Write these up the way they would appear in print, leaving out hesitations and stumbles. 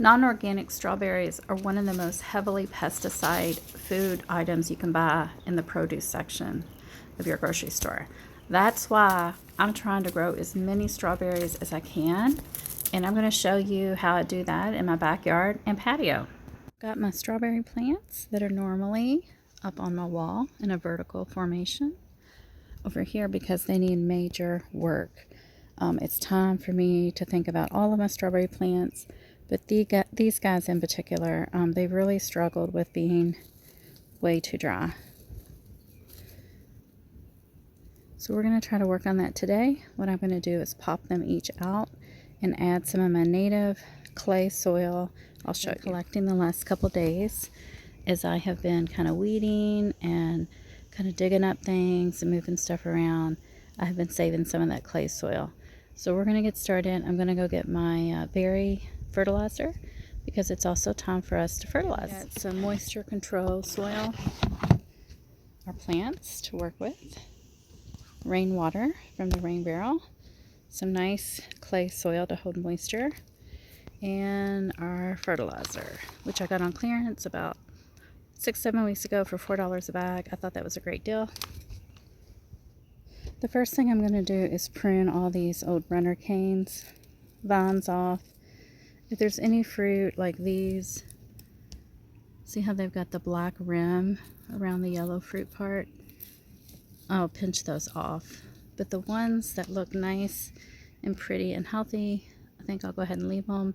Non-organic strawberries are one of the most heavily pesticide food items you can buy in the produce section of your grocery store. That's why I'm trying to grow as many strawberries as I can, and I'm going to show you how I do that in my backyard and patio. Got my strawberry plants that are normally up on my wall in a vertical formation over here because they need major work. It's time for me to think about all of my strawberry plants, but these guys in particular, they really struggled with being way too dry. So we're going to try to work on that today. What I'm going to do is pop them each out and add some of my native clay soil. I'll show you. Collecting the last couple days as I have been kind of weeding and kind of digging up things and moving stuff around. I have been saving some of that clay soil. So we're going to get started. I'm going to go get my berry fertilizer because it's also time for us to fertilize. Got some moisture control soil, our plants to work with, rainwater from the rain barrel, some nice clay soil to hold moisture, and our fertilizer, which I got on clearance about 6-7 weeks ago for $4 a bag. I thought that was a great deal. The first thing I'm going to do is prune all these old runner canes, vines off. If there's any fruit like these, see how they've got the black rim around the yellow fruit part? I'll pinch those off. But the ones that look nice and pretty and healthy, I think I'll go ahead and leave them.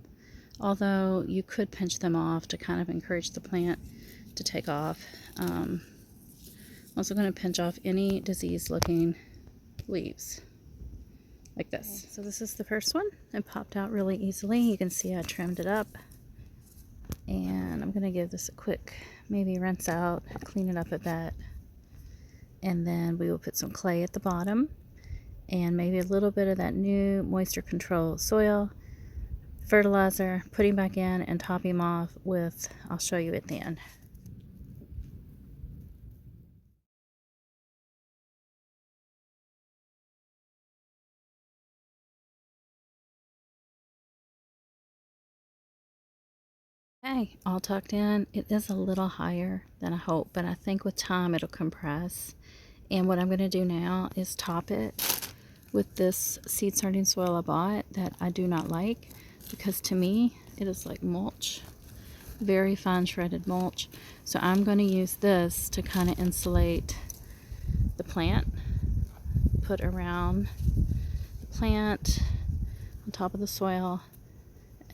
Although you could pinch them off to kind of encourage the plant to take off. I'm also going to pinch off any diseased looking leaves like this. Okay, so this is the first one. It popped out really easily. You can see I trimmed it up, and I'm going to give this a quick maybe rinse out, clean it up a bit, and then we will put some clay at the bottom and maybe a little bit of that new moisture control soil, fertilizer, put him back in and top him off with, I'll show you at the end. Okay, all tucked in. It is a little higher than I hope, but I think with time it'll compress. And what I'm going to do now is top it with this seed starting soil I bought that I do not like, because to me it is like mulch, very fine shredded mulch. So I'm going to use this to kind of insulate the plant, put around the plant on top of the soil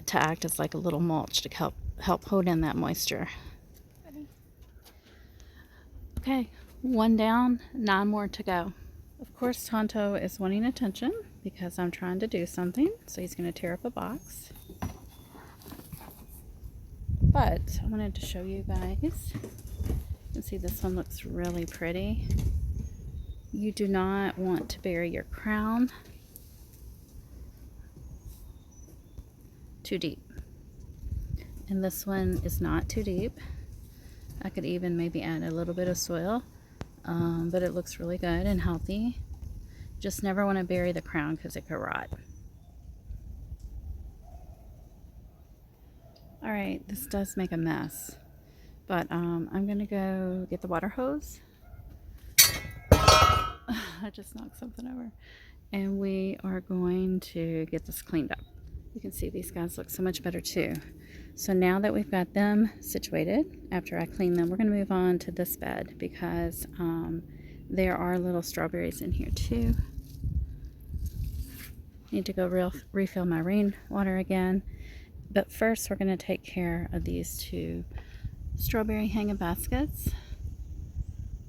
to act as like a little mulch to help hold in that moisture. Okay, one down, 9 more to go. Of course, Tonto is wanting attention because I'm trying to do something, so he's going to tear up a box. But I wanted to show you guys. You can see this one looks really pretty. You do not want to bury your crown too deep. And this one is not too deep. I could even maybe add a little bit of soil, but it looks really good and healthy. Just never want to bury the crown because it could rot. Alright, this does make a mess, but I'm going to go get the water hose. I just knocked something over. And we are going to get this cleaned up. You can see these guys look so much better too. So now that we've got them situated, after I clean them, we're going to move on to this bed because there are little strawberries in here too. Need to go refill my rainwater again. But first we're going to take care of these 2 strawberry hanging baskets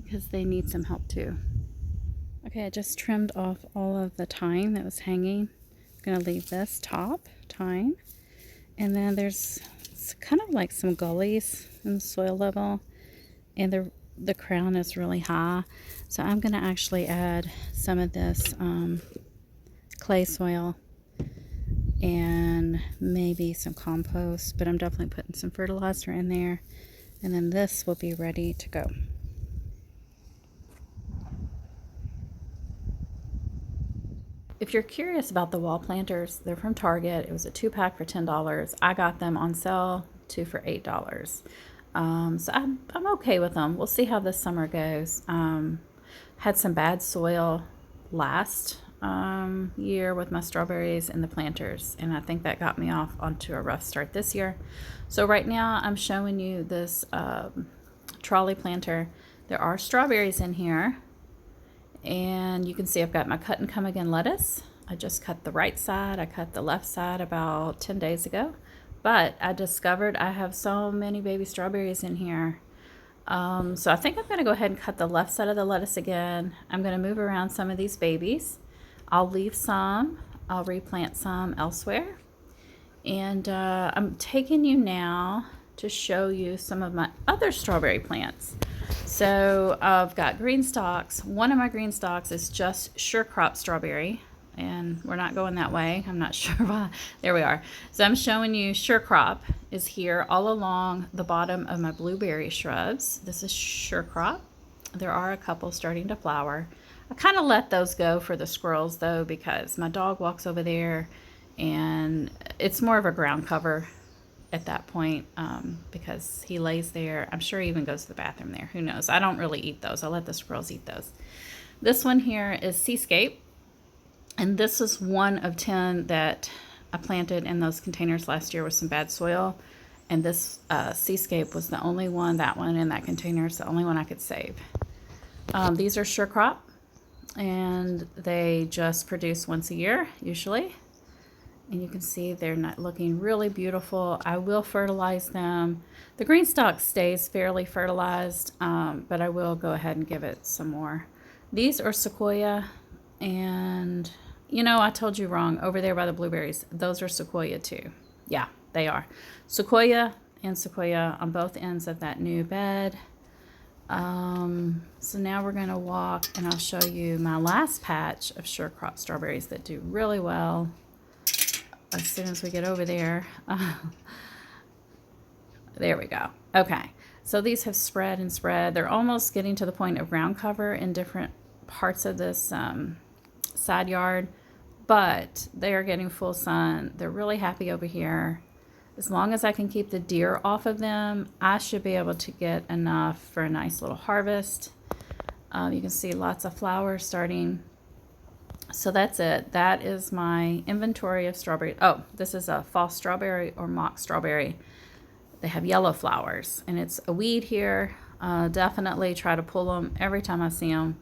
because they need some help too. Okay, I just trimmed off all of the thyme that was hanging. I'm going to leave this top thyme, and then there's kind of like some gullies in the soil level, and the crown is really high, so I'm going to actually add some of this clay soil and maybe some compost, but I'm definitely putting some fertilizer in there, and then this will be ready to go. if you're curious about the wall planters, they're from Target. It was a 2-pack for $10. I got them on sale, 2 for $8. So I'm okay with them. We'll see how this summer goes. Had some bad soil last year with my strawberries and the planters, and I think that got me off onto a rough start this year. So right now I'm showing you this trolley planter. There are strawberries in here, and you can see I've got my cut and come again lettuce. I just cut the right side. I cut the left side about 10 days ago, but I discovered I have so many baby strawberries in here. So I think I'm going to go ahead and cut the left side of the lettuce again. I'm going to move around some of these babies. I'll leave some. I'll replant some elsewhere. And I'm taking you now to show you some of my other strawberry plants. So I've got green stalks. One of my green stalks is just sure crop strawberry, and we're not going that way. I'm not sure why. There we are. So I'm showing you sure crop is here all along the bottom of my blueberry shrubs. This is sure crop. There are a couple starting to flower. I kind of let those go for the squirrels though, because my dog walks over there and it's more of a ground cover at that point, because he lays there. I'm sure he even goes to the bathroom there. Who knows? I don't really eat those. I let the squirrels eat those. This one here is Seascape, and this is one of 10 that I planted in those containers last year with some bad soil, and this Seascape was the only one, that one in that container is the only one I could save. These are sure crop, and they just produce once a year usually. And you can see they're not looking really beautiful. I will fertilize them. The green stalk stays fairly fertilized, but I will go ahead and give it some more. These are sequoia, and you know, I told you wrong. Over there by the blueberries, those are sequoia too. Yeah, they are. Sequoia and sequoia on both ends of that new bed. So now we're going to walk, and I'll show you my last patch of sure crop strawberries that do really well. As soon as we get over there. There we go. Okay, so these have spread and spread. They're almost getting to the point of ground cover in different parts of this side yard, but they are getting full sun. They're really happy over here. As long as I can keep the deer off of them, I should be able to get enough for a nice little harvest. You can see lots of flowers starting. So that's it. That is my inventory of strawberries. Oh, this is a false strawberry or mock strawberry. They have yellow flowers, and it's a weed here. Definitely try to pull them every time I see them.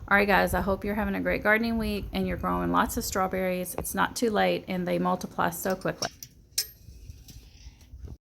All right, guys, I hope you're having a great gardening week and you're growing lots of strawberries. It's not too late, and they multiply so quickly.